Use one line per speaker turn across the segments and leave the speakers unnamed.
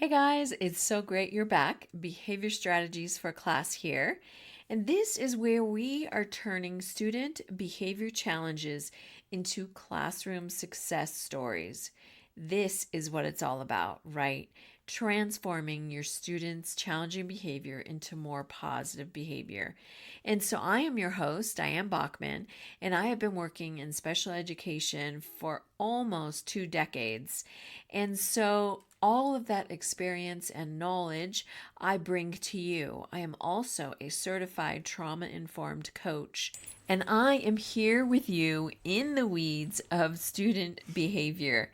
Hey guys, it's so great you're back. Behavior strategies for class here. And this is where we are turning student behavior challenges into classroom success stories. This is what it's all about, right? Transforming your students' challenging behavior into more positive behavior. And so I am your host, Diane Bachman, and I have been working in special education for almost 2 decades. And so all of that experience and knowledge I bring to you. I am also a certified trauma-informed coach, and I am here with you in the weeds of student behavior.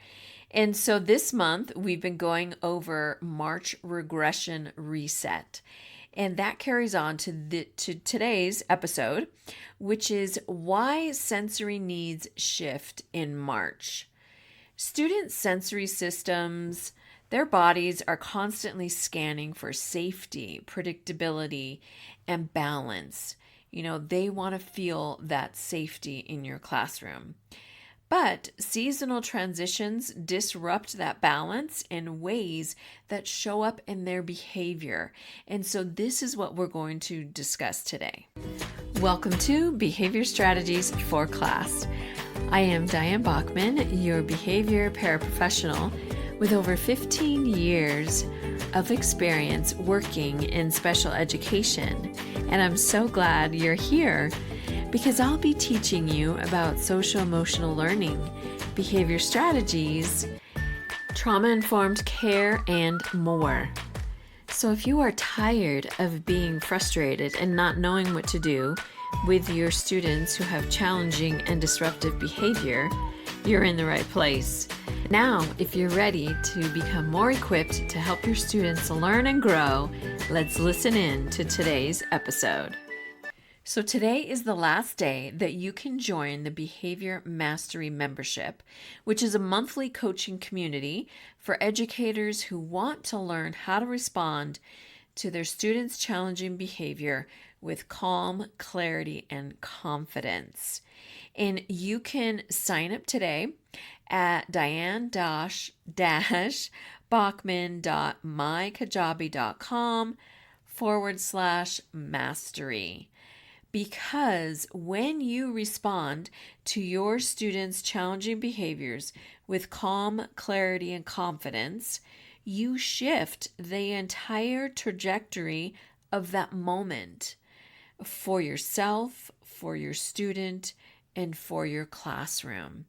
And so this month we've been going over March regression reset. And that carries on to today's episode, which is why sensory needs shift in March. Student sensory systems, their bodies are constantly scanning for safety, predictability, and balance. They want to feel that safety in your classroom. But seasonal transitions disrupt that balance in ways that show up in their behavior. And so this is what we're going to discuss today. Welcome to Behavior Strategies for Class. I am Diane Bachman, your behavior paraprofessional with over 15 years of experience working in special education. And I'm so glad you're here because I'll be teaching you about social emotional learning, behavior strategies, trauma-informed care, and more. So if you are tired of being frustrated and not knowing what to do with your students who have challenging and disruptive behavior, you're in the right place. Now, if you're ready to become more equipped to help your students learn and grow, let's listen in to today's episode. So today is the last day that you can join the Behavior Mastery Membership, which is a monthly coaching community for educators who want to learn how to respond to their students' challenging behavior with calm, clarity, and confidence. And you can sign up today at diane-bachman.mykajabi.com/mastery. Because when you respond to your students' challenging behaviors with calm, clarity, and confidence, you shift the entire trajectory of that moment for yourself, for your student, and for your classroom.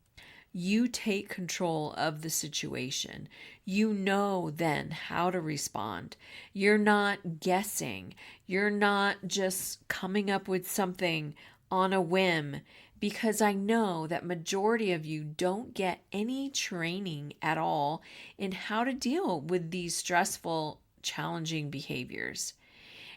You take control of the situation. You know then how to respond. You're not guessing. You're not just coming up with something on a whim, because I know that majority of you don't get any training at all in how to deal with these stressful, challenging behaviors.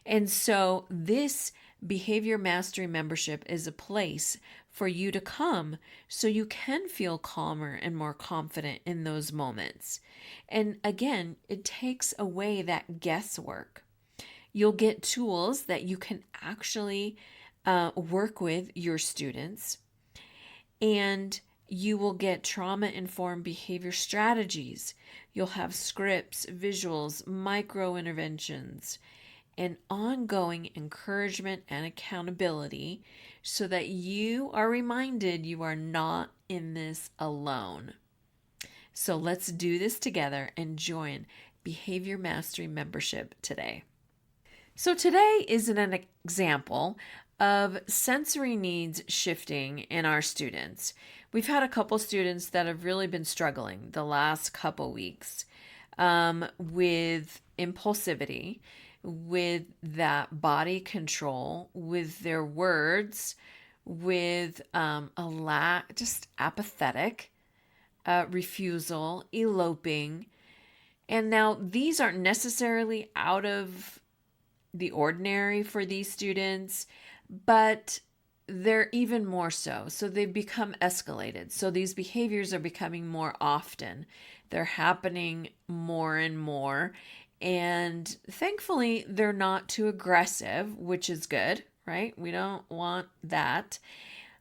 And so this Behavior Mastery Membership is a place for you to come so you can feel calmer and more confident in those moments. And again, it takes away that guesswork. You'll get tools that you can actually work with your students, and you will get trauma-informed behavior strategies. You'll have scripts, visuals, micro interventions, and ongoing encouragement and accountability so that you are reminded you are not in this alone. So let's do this together and join Behavior Mastery Membership today. So today is an example of sensory needs shifting in our students. We've had a couple students that have really been struggling the last couple weeks with impulsivity, with that body control, with their words, with just apathetic, refusal, eloping. And now these aren't necessarily out of the ordinary for these students, but they're even more so. So they've become escalated. So these behaviors are becoming more often. They're happening more and more. And thankfully, they're not too aggressive, which is good, right? We don't want that.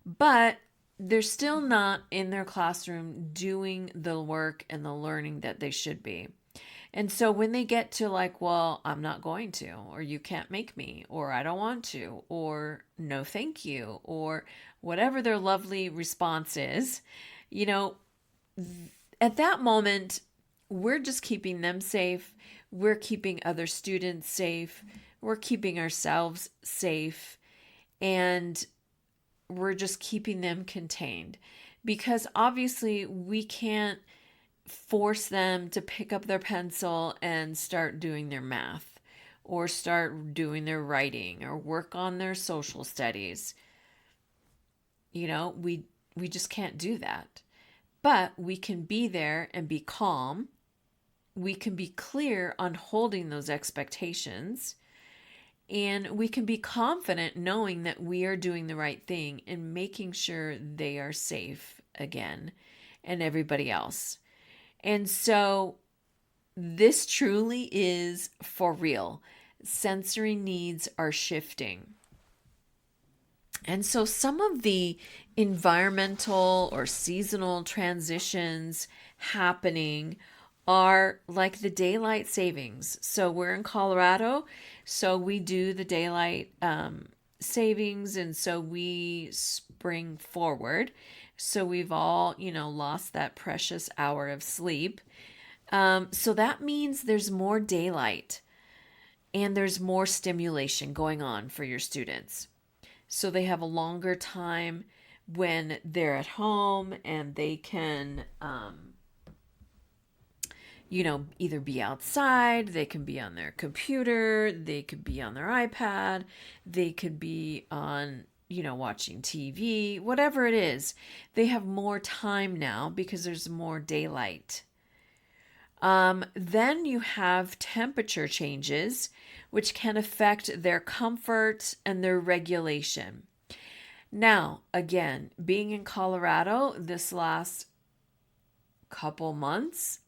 But they're still not in their classroom doing the work and the learning that they should be. And so when they get to like, well, I'm not going to, or you can't make me, or I don't want to, or no, thank you, or whatever their lovely response is, you know, at that moment, we're just keeping them safe. We're keeping other students safe. We're keeping ourselves safe. And we're just keeping them contained. Because obviously, we can't force them to pick up their pencil and start doing their math or start doing their writing or work on their social studies. You know, we just can't do that. But we can be there and be calm. We can be clear on holding those expectations. And we can be confident knowing that we are doing the right thing and making sure they are safe again and everybody else. And so this truly is for real. Sensory needs are shifting. And so some of the environmental or seasonal transitions happening are like the daylight savings. So we're in Colorado, so we do the daylight savings, and so we spring forward. So we've all, lost that precious hour of sleep. So that means there's more daylight and there's more stimulation going on for your students. So they have a longer time when they're at home and they can, either be outside, they can be on their computer, they could be on their iPad, they could be on, watching TV, whatever it is. They have more time now because there's more daylight. Then you have temperature changes, which can affect their comfort and their regulation. Now, again, being in Colorado this last couple months,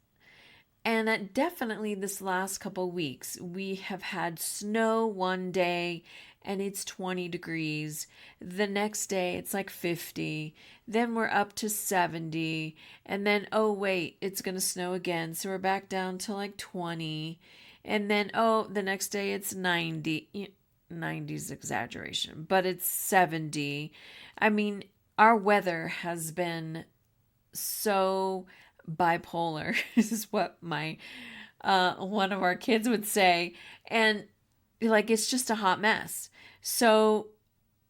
and definitely this last couple weeks, we have had snow one day and it's 20 degrees. The next day it's like 50. Then we're up to 70. And then, oh, wait, it's going to snow again. So we're back down to like 20. And then, the next day it's 90. 90 is exaggeration, but it's 70. I mean, our weather has been so bipolar. This is what my one of our kids would say, and like it's just a hot mess. So,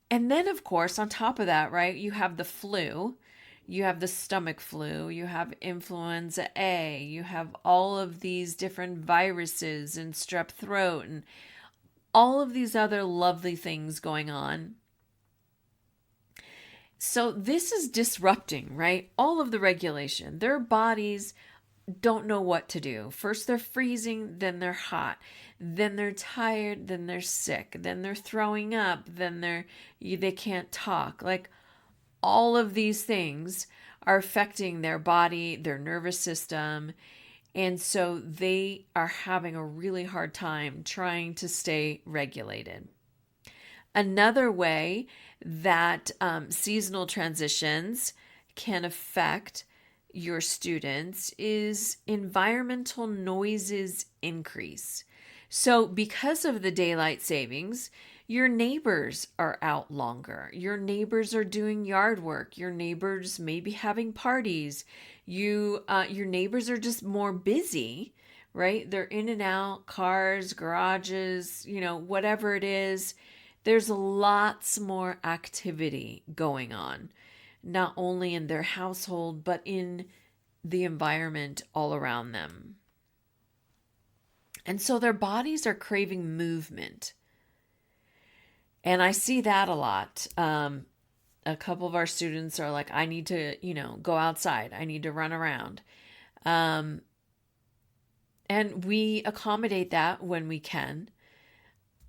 and then of course on top of that, right, you have the flu, you have the stomach flu, you have influenza A, you have all of these different viruses and strep throat and all of these other lovely things going on. So this is disrupting, right? All of the regulation. Their bodies don't know what to do. First they're freezing, then they're hot, then they're tired, then they're sick, then they're throwing up, then they can't talk. Like all of these things are affecting their body, their nervous system, and so they are having a really hard time trying to stay regulated. Another way that seasonal transitions can affect your students is environmental noises increase. So because of the daylight savings, your neighbors are out longer. Your neighbors are doing yard work. Your neighbors may be having parties. Your neighbors are just more busy, right? They're in and out, cars, garages, whatever it is. There's lots more activity going on, not only in their household, but in the environment all around them. And so their bodies are craving movement. And I see that a lot. A couple of our students are like, I need to, go outside. I need to run around. And we accommodate that when we can.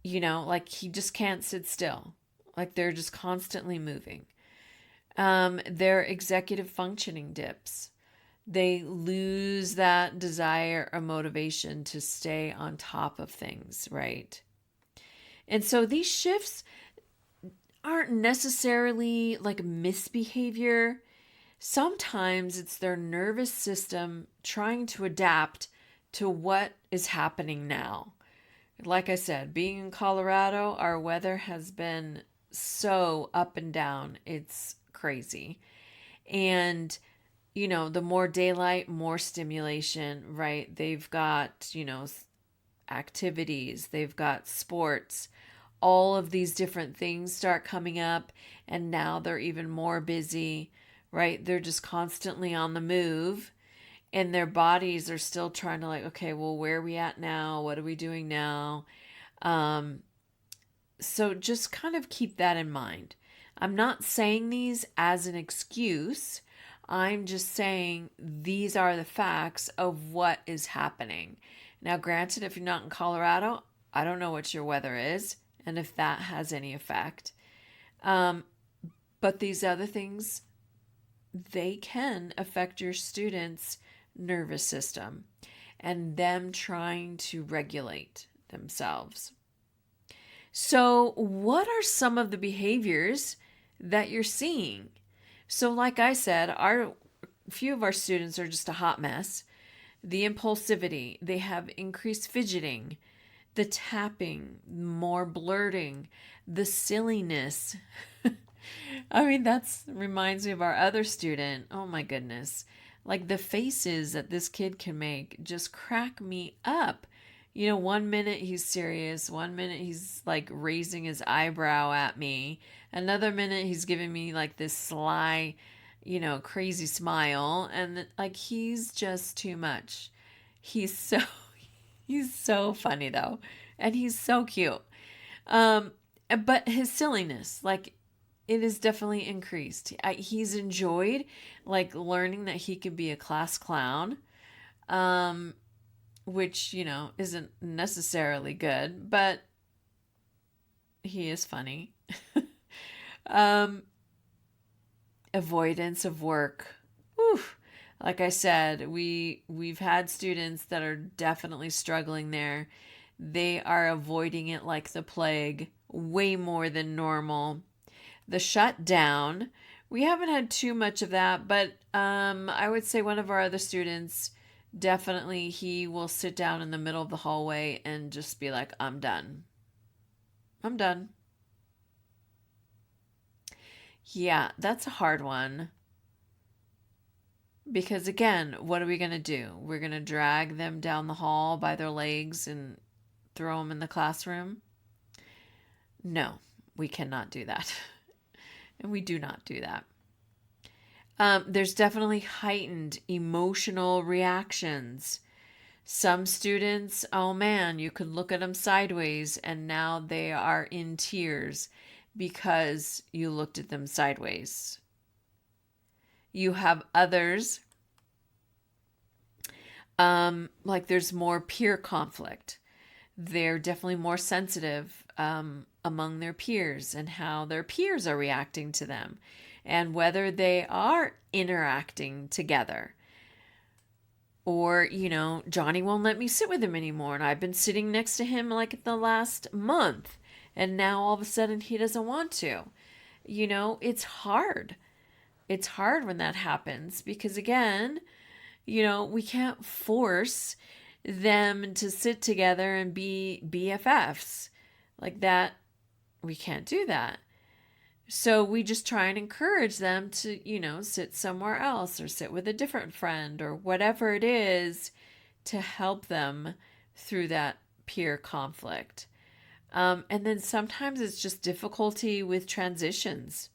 Like he just can't sit still. Like they're just constantly moving. Their executive functioning dips. They lose that desire or motivation to stay on top of things, right? And so these shifts aren't necessarily like misbehavior. Sometimes it's their nervous system trying to adapt to what is happening now. Like I said, being in Colorado, our weather has been so up and down. It's crazy. And, the more daylight, more stimulation, right? They've got, activities, they've got sports, all of these different things start coming up. And now they're even more busy, right? They're just constantly on the move. And their bodies are still trying to like, okay, well, where are we at now? What are we doing now? Um, so just kind of keep that in mind. I'm not saying these as an excuse. I'm just saying these are the facts of what is happening. Now, granted, if you're not in Colorado, I don't know what your weather is and if that has any effect. Um, but these other things, they can affect your students' nervous system and them trying to regulate themselves. So, what are some of the behaviors that you're seeing? So, like I said, a few of our students are just a hot mess. The impulsivity, they have increased fidgeting, the tapping, more blurting, the silliness. I mean, that reminds me of our other student. Oh my goodness. Like the faces that this kid can make just crack me up. 1 minute he's serious, 1 minute he's like raising his eyebrow at me, another minute he's giving me like this sly, crazy smile, and like he's just too much. He's so he's so funny though, and he's so cute. Um, but his silliness, like it is definitely increased. He's enjoyed like learning that he could be a class clown. Which, isn't necessarily good, but he is funny. um, Avoidance of work. Whew. Like I said, we've had students that are definitely struggling there. They are avoiding it like the plague, way more than normal. The shutdown, we haven't had too much of that, but I would say one of our other students, definitely he will sit down in the middle of the hallway and just be like, I'm done. I'm done. Yeah, that's a hard one. Because again, what are we going to do? We're going to drag them down the hall by their legs and throw them in the classroom? No, we cannot do that. And we do not do that. There's definitely heightened emotional reactions. Some students, oh man, you could look at them sideways and now they are in tears because you looked at them sideways. You have others, like there's more peer conflict. They're definitely more sensitive among their peers and how their peers are reacting to them and whether they are interacting together. Or, Johnny won't let me sit with him anymore. And I've been sitting next to him like the last month. And now all of a sudden he doesn't want to. It's hard. It's hard when that happens because, again, we can't force them to sit together and be BFFs like that. We can't do that. So we just try and encourage them to, sit somewhere else or sit with a different friend or whatever it is to help them through that peer conflict. And then sometimes it's just difficulty with transitions,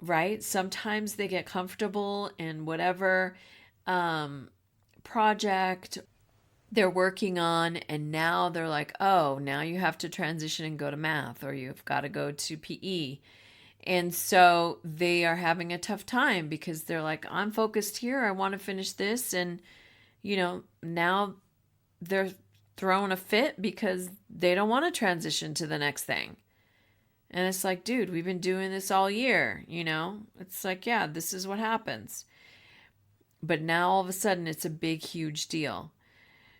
right? Sometimes they get comfortable in whatever project they're working on, and now they're like, oh, now you have to transition and go to math, or you've got to go to PE. And so they are having a tough time because they're like, I'm focused here. I want to finish this. And, now they're throwing a fit because they don't want to transition to the next thing. And it's like, dude, we've been doing this all year, It's like, yeah, this is what happens. But now all of a sudden it's a big, huge deal.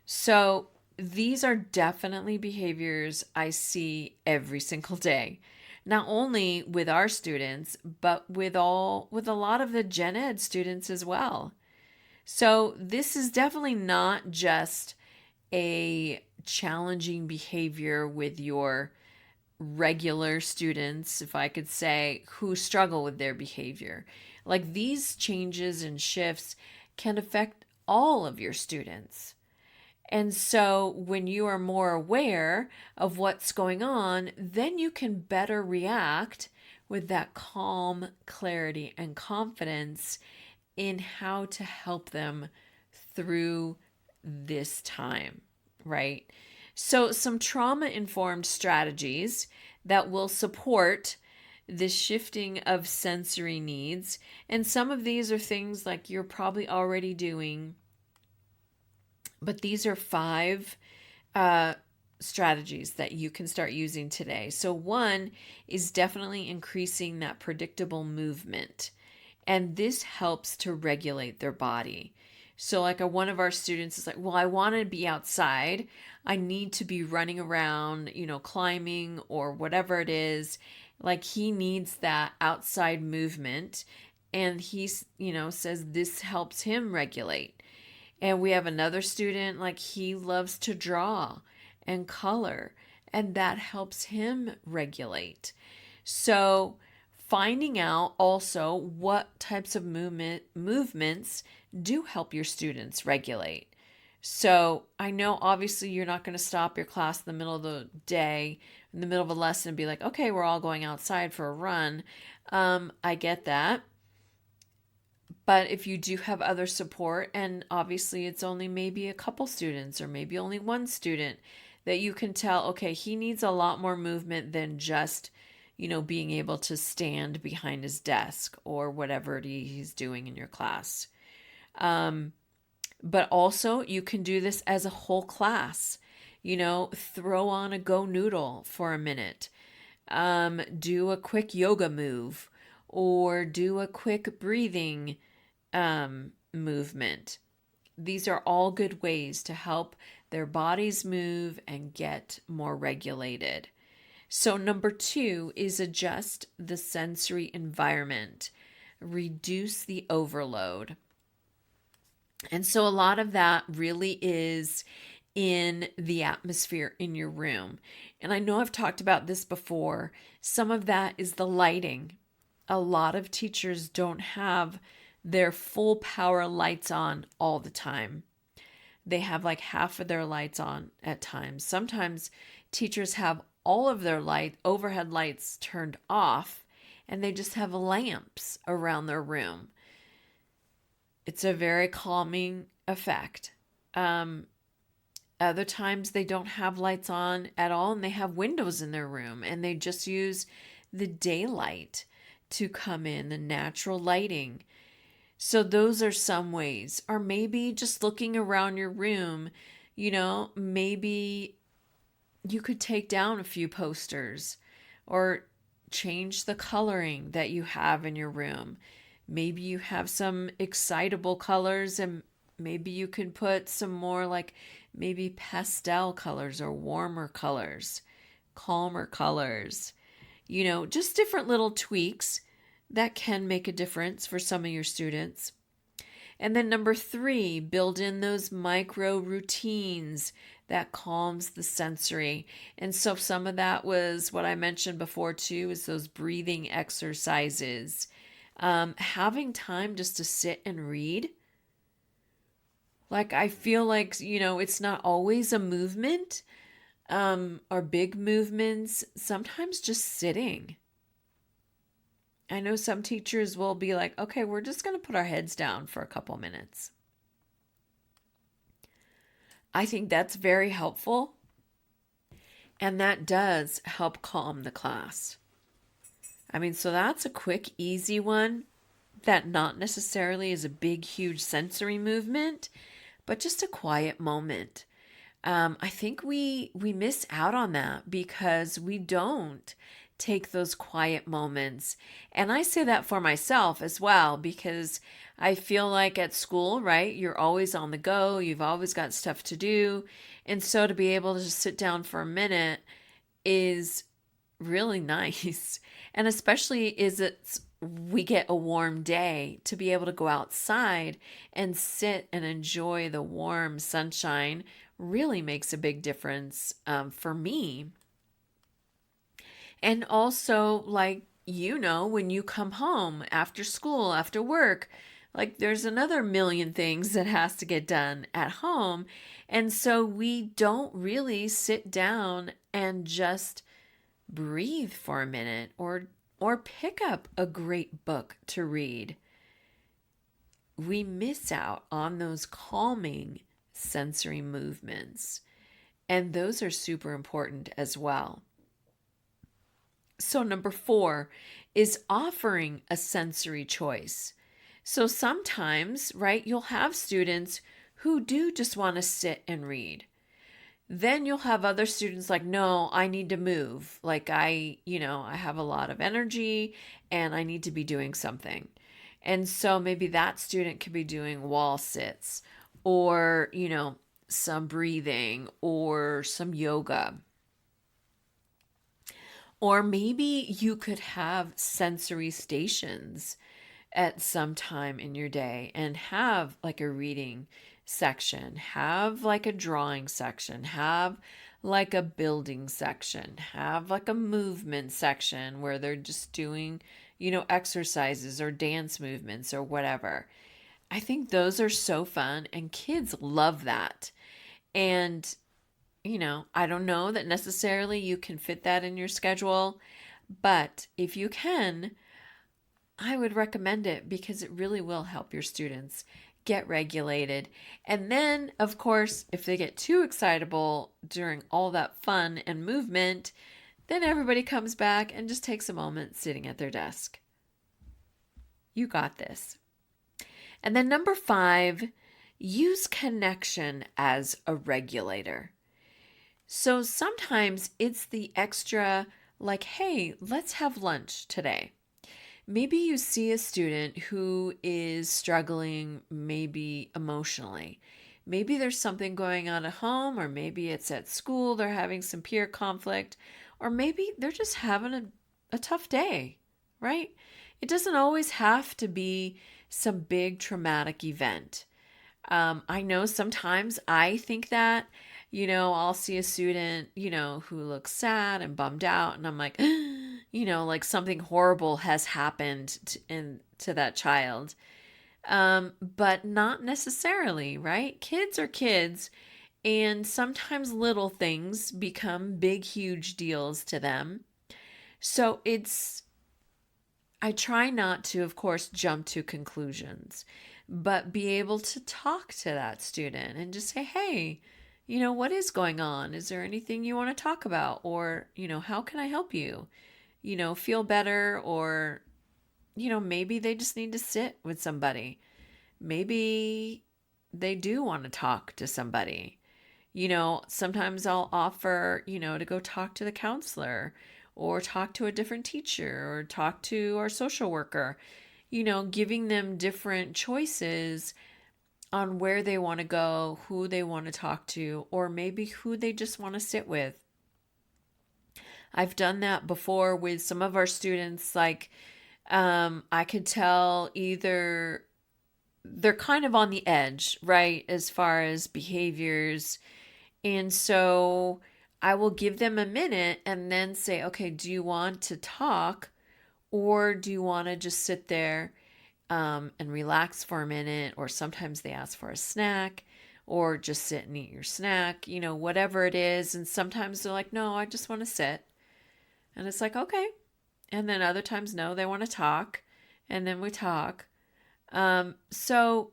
So these are definitely behaviors I see every single day. Not only with our students, but with a lot of the gen ed students as well. So this is definitely not just a challenging behavior with your regular students, if I could say, who struggle with their behavior. Like these changes and shifts can affect all of your students. And so when you are more aware of what's going on, then you can better react with that calm, clarity, and confidence in how to help them through this time, right? So, some trauma informed strategies that will support this shifting of sensory needs. And some of these are things like you're probably already doing, but these are 5 strategies that you can start using today. So, one is definitely increasing that predictable movement, and this helps to regulate their body. So, like one of our students is like, well, I want to be outside. I need to be running around, climbing or whatever it is. Like he needs that outside movement. And he's, says this helps him regulate. And we have another student, like he loves to draw and color, and that helps him regulate. So, finding out also what types of movements do help your students regulate. So, I know obviously you're not going to stop your class in the middle of the day, in the middle of a lesson, and be like, okay, we're all going outside for a run. I get that. But if you do have other support, and obviously it's only maybe a couple students or maybe only one student, that you can tell, okay, he needs a lot more movement than just, being able to stand behind his desk or whatever he's doing in your class. But also, you can do this as a whole class. Throw on a Go Noodle for a minute. Do a quick yoga move or do a quick breathing movement. These are all good ways to help their bodies move and get more regulated. So, number 2 is adjust the sensory environment, reduce the overload. And so, a lot of that really is in the atmosphere in your room. And I know I've talked about this before. Some of that is the lighting. A lot of teachers don't have their full power lights on all the time. They have like half of their lights on at times. Sometimes teachers have all of their overhead lights turned off, and they just have lamps around their room. It's a very calming effect. Other times they don't have lights on at all, and they have windows in their room, and they just use the daylight to come in, the natural lighting. So those are some ways. Or maybe just looking around your room, maybe you could take down a few posters or change the coloring that you have in your room. Maybe you have some excitable colors, and maybe you can put some more like maybe pastel colors or warmer colors, calmer colors, just different little tweaks that can make a difference for some of your students. And then number 3, build in those micro routines that calms the sensory. And so some of that was what I mentioned before too, is those breathing exercises. Having time just to sit and read. Like I feel like, it's not always a movement or big movements. Sometimes just sitting. I know some teachers will be like, okay, we're just going to put our heads down for a couple minutes. I think that's very helpful. And that does help calm the class. So that's a quick, easy one that not necessarily is a big, huge sensory movement, but just a quiet moment. I think we miss out on that because we don't take those quiet moments. And I say that for myself as well, because I feel like at school, right, you're always on the go, you've always got stuff to do. And so to be able to just sit down for a minute is really nice. And especially is it's we get a warm day, to be able to go outside and sit and enjoy the warm sunshine really makes a big difference for me. And also, like, when you come home after school, after work, like there's another million things that has to get done at home. And so we don't really sit down and just breathe for a minute or pick up a great book to read. We miss out on those calming sensory movements, and those are super important as well. So number 4 is offering a sensory choice. So sometimes, right, you'll have students who do just want to sit and read. Then you'll have other students like, no, I need to move. Like I have a lot of energy and I need to be doing something. And so maybe that student could be doing wall sits or, some breathing or some yoga. Or maybe you could have sensory stations at some time in your day and have like a reading section, have like a drawing section, have like a building section, have like a movement section where they're just doing, exercises or dance movements or whatever. I think those are so fun and kids love that. And I don't know that necessarily you can fit that in your schedule, but if you can, I would recommend it because it really will help your students get regulated. And then, of course, if they get too excitable during all that fun and movement, then everybody comes back and just takes a moment sitting at their desk. You got this. And then number 5, use connection as a regulator. So sometimes it's the extra, like, hey, let's have lunch today. Maybe you see a student who is struggling, maybe emotionally. Maybe there's something going on at home, or maybe it's at school, they're having some peer conflict, or maybe they're just having a tough day, right? It doesn't always have to be some big traumatic event. I know sometimes I think that, I'll see a student, who looks sad and bummed out, and I'm like, like something horrible has happened to that child. But not necessarily, right? Kids are kids, and sometimes little things become big, huge deals to them. So I try not to, of course, jump to conclusions, but be able to talk to that student and just say, hey, what is going on? Is there anything you want to talk about? Or, how can I help you? Feel better, or, maybe they just need to sit with somebody. Maybe they do want to talk to somebody. Sometimes I'll offer, to go talk to the counselor or talk to a different teacher or talk to our social worker, giving them different choices on where they want to go, who they want to talk to, or maybe who they just want to sit with. I've done that before with some of our students. Like, I could tell either they're kind of on the edge, right, as far as behaviors. And so I will give them a minute and then say, okay, do you want to talk, or do you want to just sit there and relax for a minute? Or sometimes they ask for a snack, or just sit and eat your snack, whatever it is. And sometimes they're like, no, I just want to sit. And it's like, okay. And then other times, no, they want to talk. And then we talk. So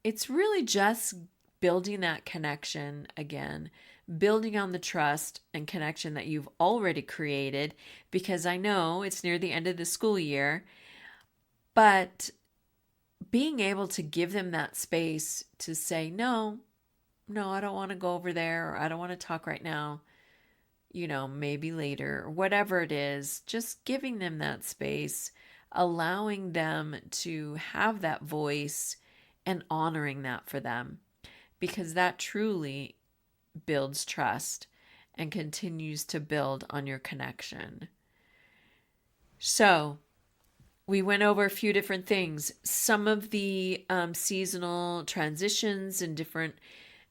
it's really just building that connection again, building on the trust and connection that you've already created, because I know it's near the end of the school year, but being able to give them that space to say, no, I don't want to go over there, or I don't want to talk right now, maybe later, or whatever it is, just giving them that space, allowing them to have that voice and honoring that for them, because that truly builds trust and continues to build on your connection. So we went over a few different things. Some of the seasonal transitions and different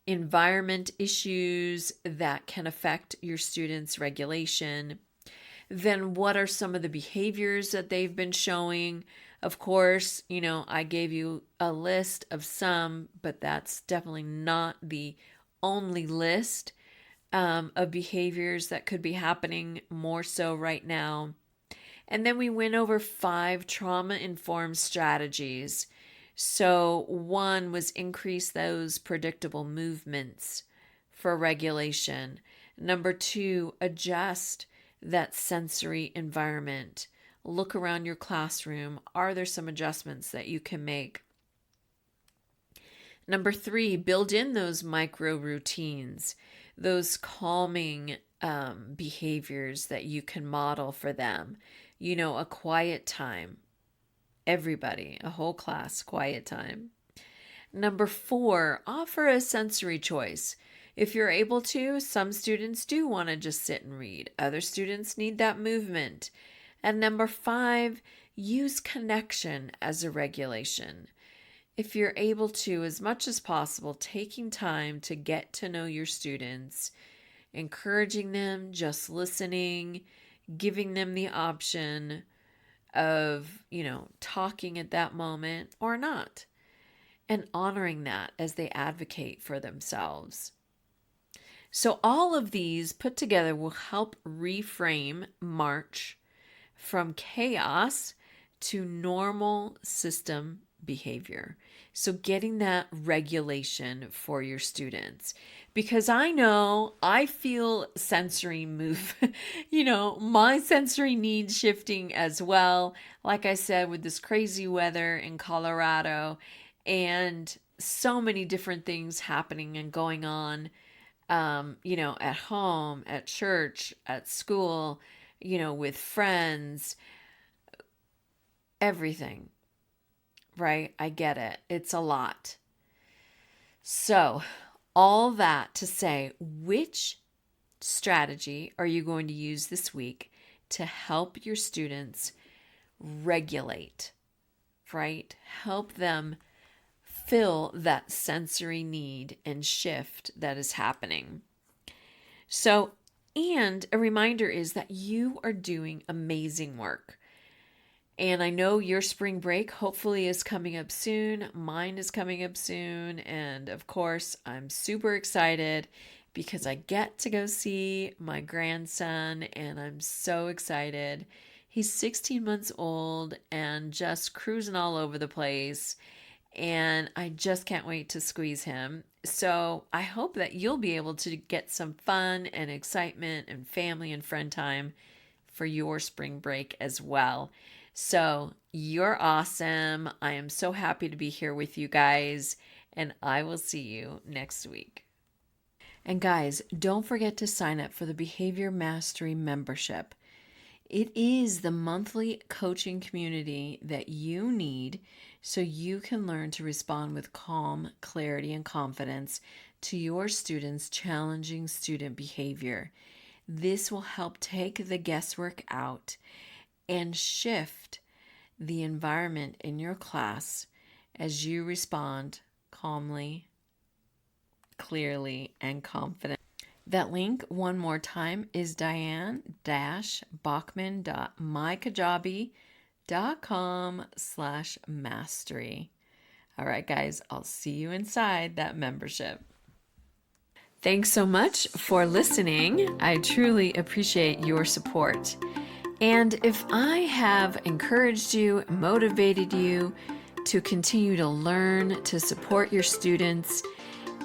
environment issues that can affect your students' regulation. Then what are some of the behaviors that they've been showing? Of course, I gave you a list of some, but that's definitely not the only list of behaviors that could be happening more so right now. And then we went over 5 trauma-informed strategies. So 1 was increase those predictable movements for regulation. Number 2, adjust that sensory environment. Look around your classroom. Are there some adjustments that you can make? Number 3, build in those micro routines, those calming behaviors that you can model for them. A quiet time. Everybody, a whole class, quiet time. Number 4, offer a sensory choice. If you're able to, some students do want to just sit and read. Other students need that movement. And number 5, use connection as a regulation. If you're able to, as much as possible, taking time to get to know your students, encouraging them, just listening, giving them the option of, talking at that moment or not, and honoring that as they advocate for themselves. So all of these put together will help reframe March from chaos to normal system behavior. So getting that regulation for your students, because I feel sensory move, my sensory needs shifting as well. Like I said, with this crazy weather in Colorado and so many different things happening and going on, at home, at church, at school, with friends, everything. Right? I get it. It's a lot. So, all that to say, which strategy are you going to use this week to help your students regulate, right? Help them fill that sensory need and shift that is happening. So, and a reminder is that you are doing amazing work. And I know your spring break hopefully is coming up soon. Mine is coming up soon. And of course, I'm super excited because I get to go see my grandson, and I'm so excited. He's 16 months old and just cruising all over the place. And I just can't wait to squeeze him. So I hope that you'll be able to get some fun and excitement and family and friend time for your spring break as well. So you're awesome. I am so happy to be here with you guys, and I will see you next week. And guys, don't forget to sign up for the Behavior Mastery membership. It is the monthly coaching community that you need so you can learn to respond with calm, clarity, and confidence to your students' challenging student behavior. This will help take the guesswork out and shift the environment in your class as you respond calmly, clearly, and confidently. That link, one more time, is diane-bachman.mykajabi.com/mastery. All right, guys, I'll see you inside that membership. Thanks so much for listening. I truly appreciate your support. And if I have encouraged you, motivated you to continue to learn, to support your students,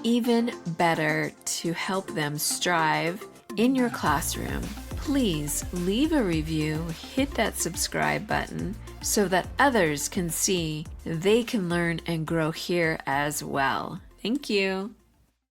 even better, to help them strive in your classroom, please leave a review, hit that subscribe button so that others can see they can learn and grow here as well. Thank you.